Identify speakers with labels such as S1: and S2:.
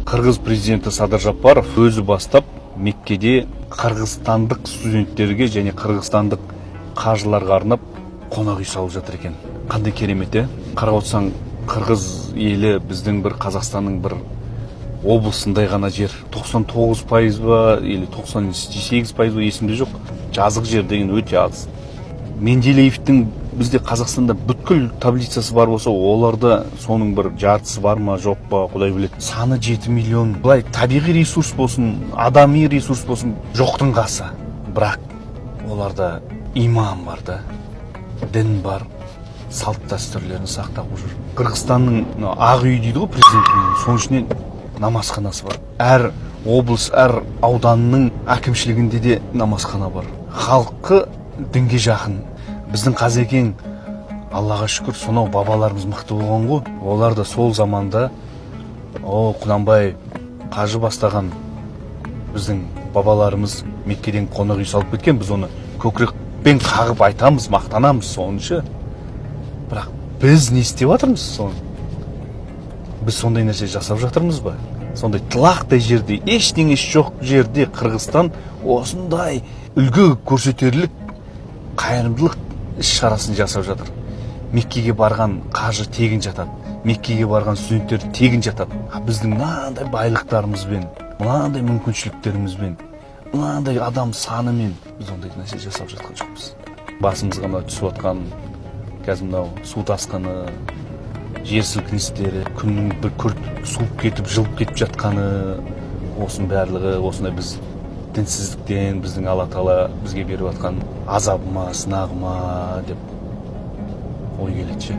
S1: Қырғыз президенті Садыр Жапаров өзі бастап Меккеде қырғызстандық студенттерге және қырғызстандық қажыларға арнап қонақ үй салып жатыр екен. Қандай керемет, қарап отырсаң, қырғыз елі біздің бір Қазақстанның бір облысындай ғана жер. 99% ба или 98% ба есімде жоқ. Жазық жер деген өте аз. Менделеевтің бізде Қазақстанда бүткіл таблицасы бар болса, оларда соның бір жартысы бар ма жоқ па, Құдай біледі. Саны 7 миллион. Былай табиғи ресурс болсын, адами ресурс болсын, жоқтың қасы. Бірақ оларда иман бар да, дін бар, салт дәстүрлерін сақтап жүр. Қырғызстанның ақ үй дейді ғой президентінің, соның ішінен намазханасы бар. Әр облыс, әр ауданның әкімшілігінде де намазхана бар. Халқы дінге жақын. Біздің Қазекең, Аллаға шүкір, сонау бабаларымыз мықты болған ғой. Олар да сол заманда Құнанбай қажы бастаған біздің бабаларымыз Меккеден қонақ үй салып кеткен. Біз оны көкірекпен қағып айтамыз, мақтанамыз сонша. Бірақ біз не істеп жатырмыз соны? Біз сондай нәрсе жасап жатырмыз ба? Сондай тылақтай жерде, ештеңесі жоқ жерде Қырғызстан осындай үлгі көрсетерлік қайырымдылық іс-шарасын жасап жатыр. Меккеге барған қажы тегін жатады. Меккеге барған студенттер тегін жатады. Біздің мынандай байлықтарымызбен, мынандай мүмкіншіліктерімізбен, мынандай адам санымен біз ондай нәрсе жасап жатқан жоқпыз. Басымызға мына түсіп жатқан қазір мынау су тасқыны, жер сілкіністері, күннің бір күрт суып кетіп, жылып кетіп жатқаны, осының барлығы осындай біз дінсіздіктен біздің Алла Тағала бізге беріп жатқан азабы ма, сынағы ма деп ой келеді.